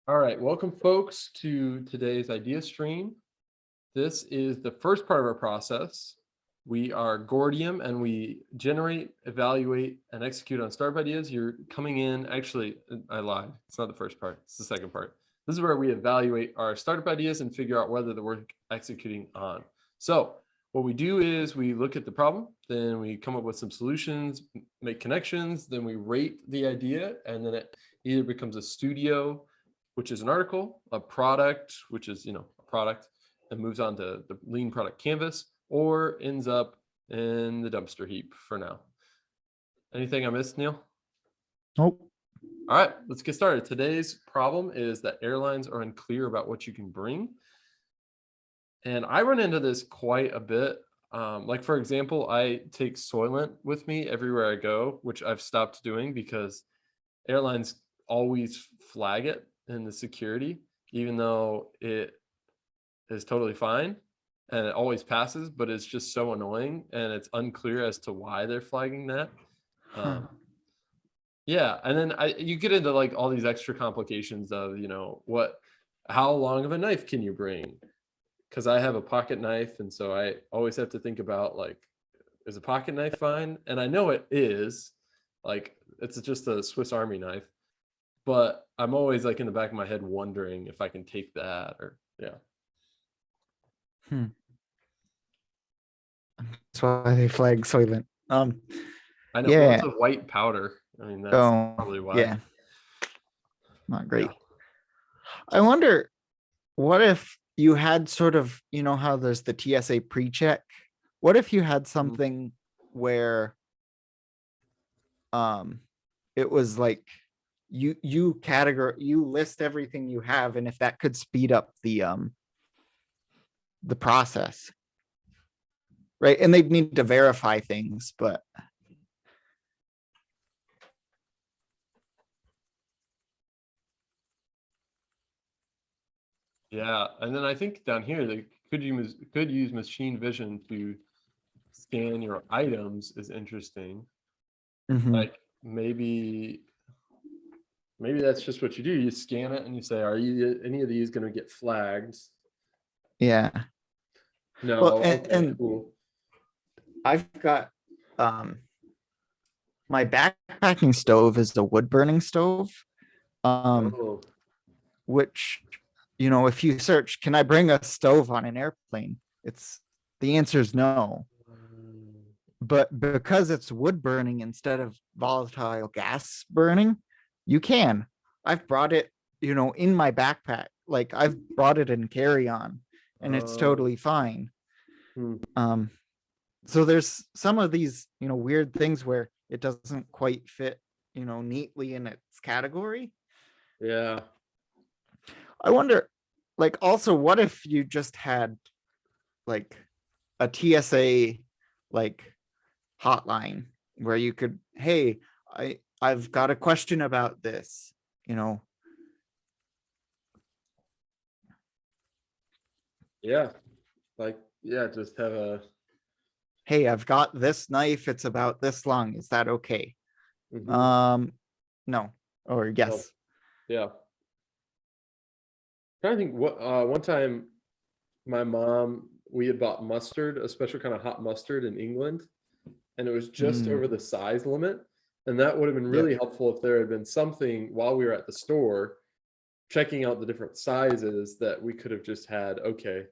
All right, welcome folks to today's idea stream. This is the first part of our process. We are Gordium and we generate, evaluate, and execute on startup ideas. You're coming in, actually, I lied. It's not the first part, it's the second part. This is where we evaluate our startup ideas and figure out whether they're worth executing on. So what we do is we look at the problem, then we come up with some solutions, make connections, then we rate the idea, and then it either becomes a studio, which is an article, a product, which is, a product, and moves on to the lean product canvas, or ends up in the dumpster heap for now. Anything I missed, Neil? Nope. All right, let's get started. Today's problem is that airlines are unclear about what you can bring. And I run into this quite a bit. Like, for example, I take Soylent with me everywhere I go, which I've stopped doing because airlines always flag it in the security, even though it is totally fine and it always passes, but it's just so annoying and it's unclear as to why they're flagging that. Yeah, and then you get into like all these extra complications of, how long of a knife can you bring? Because I have a pocket knife, and so I always have to think about, like, is a pocket knife fine? And I know it is, like, it's just a Swiss Army knife, but I'm always like in the back of my head wondering if I can take that or That's why they flag Soylent. I know. Yeah. Well, it's a white powder. I mean, that's probably why. Yeah. Not great. Yeah. I wonder, what if you had sort of, how there's the TSA pre-check? What if you had something where it was like you list everything you have, and if that could speed up the process, right? And they'd need to verify things, but yeah. And then I think down here they could use machine vision to scan your items is interesting. Like maybe that's just what you do. You scan it and you say, are any of these going to get flagged? Yeah. No. Well, and cool. I've got my backpacking stove is a wood burning stove, which, if you search, can I bring a stove on an airplane? The answer is no. But because it's wood burning instead of volatile gas burning, you can. I've brought it, in my backpack. Like, I've brought it in carry-on, and it's totally fine. So there's some of these, weird things where it doesn't quite fit, neatly in its category. Yeah. I wonder, like, also, what if you just had like a TSA like hotline where you could, hey, I've got a question about this, Yeah. Like, yeah, just have a, hey, I've got this knife, it's about this long, is that okay? No, or yes. Oh, yeah. I think one time my mom, we had bought mustard, a special kind of hot mustard in England, and it was just over the size limit. And that would have been really helpful if there had been something while we were at the store checking out the different sizes that we could have just had. Okay,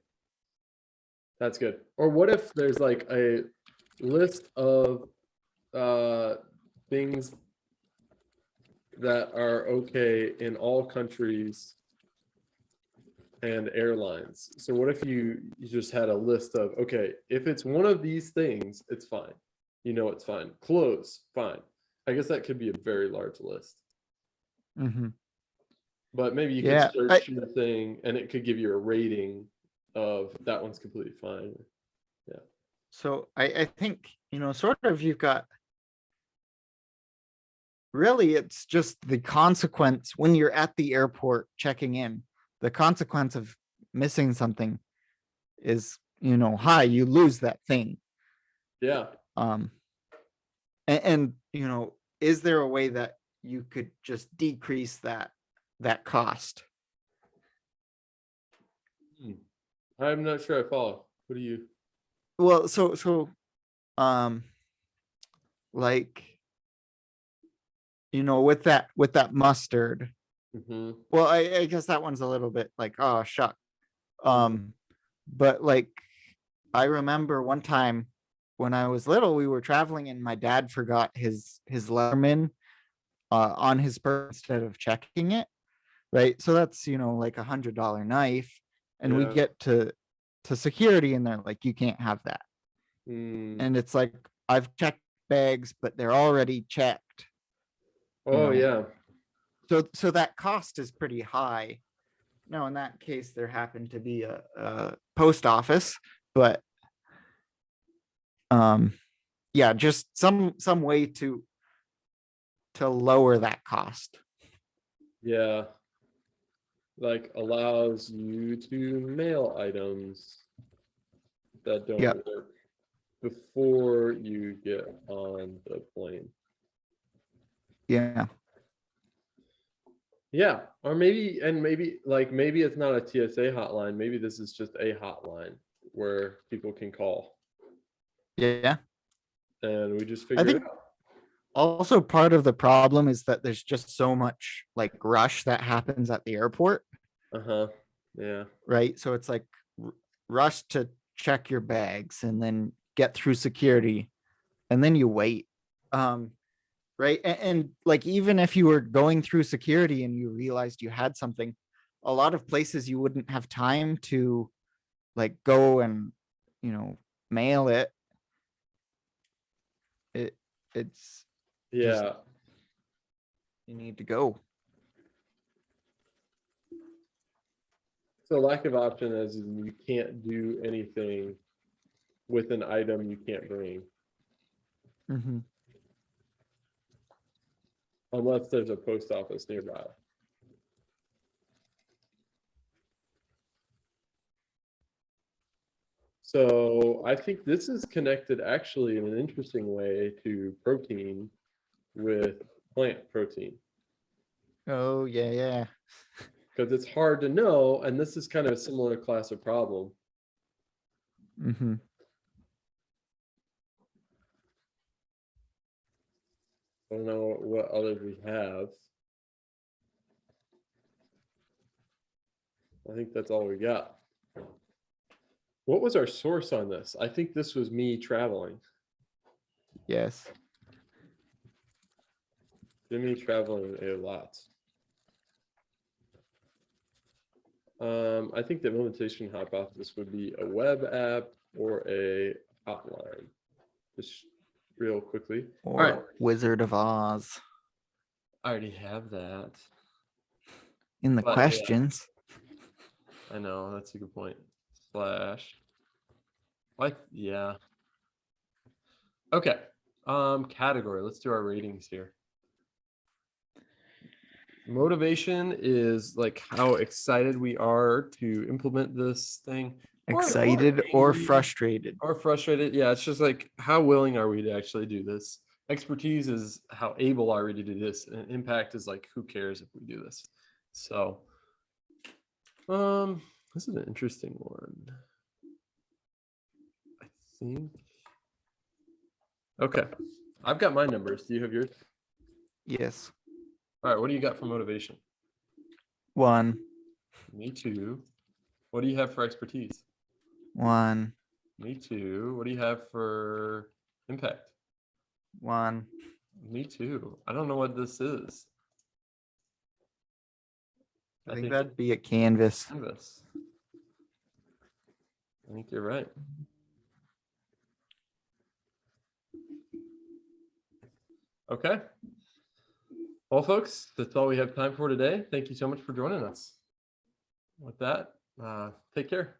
that's good. Or what if there's like a list of things that are okay in all countries and airlines? So what if you just had a list of, okay, if it's one of these things, it's fine. It's fine. Clothes, fine. I guess that could be a very large list. But maybe you could search your thing and it could give you a rating of that one's completely fine. Yeah. So I think, sort of you've got, really, it's just the consequence when you're at the airport checking in. The consequence of missing something is, you lose that thing. Yeah. And is there a way that you could just decrease that cost? I'm not sure I follow. What do you? Well, um, like, with that mustard. Mhm. Well, I guess that one's a little bit like, oh shuck. Mhm. But like, I remember one time when I was little, we were traveling and my dad forgot his Leatherman on his purse instead of checking it. Right. So that's, like $100 knife. And we Yeah. get to security and they're like, you can't have that. Mm. And it's like, I've checked bags, but they're already checked, you Oh know. yeah. So that cost is pretty high. No, in that case, there happened to be a post office, but yeah, just some way to lower that cost. Yeah. Like allows you to mail items that don't Yep. work before you get on the plane. Yeah. Yeah, or maybe it's not a TSA hotline. Maybe this is just a hotline where people can call, Yeah. and we just I figure it think out. also part of the problem is that there's just so much like rush that happens at the airport, Uh-huh. Yeah. right? So it's like rush to check your bags and then get through security and then you wait. Right. And like, even if you were going through security and you realized you had something, a lot of places you wouldn't have time to like go and, you know, mail it. It's just, Yeah. you need to go. So lack of option is you can't do anything with an item you can't bring Mhm. unless there's a post office nearby. So I think this is connected actually in an interesting way to protein with plant protein. Oh yeah, yeah. Because it's hard to know, and this is kind of a similar class of problem. Mm-hmm. I don't know what others we have. I think that's all we got. What was our source on this? I think this was me traveling. Yes. Jimmy traveling a lot. I think the implementation hypothesis would be a web app or a hotline. Just real quickly. Or All right. Wizard of Oz I already have that. in the But, questions. yeah, I know, that's a good point. Slash. Like, yeah. Okay. Category. Let's do our ratings here. Motivation is like how excited we are to implement this thing. Excited or angry frustrated. or frustrated. Yeah, it's just like how willing are we to actually do this? Expertise is how able are we to do this, and impact is like who cares if we do this. So this is an interesting one. I think. Okay. I've got my numbers. Do you have yours? Yes. All right, what do you got for motivation? 1. Me too. What do you have for expertise? 1. Me too. What do you have for impact? 1. Me too. I don't know what this is. I think that'd be a canvas. Canvas. I think you're right. Okay. Well, folks, that's all we have time for today. Thank you so much for joining us. With that, take care.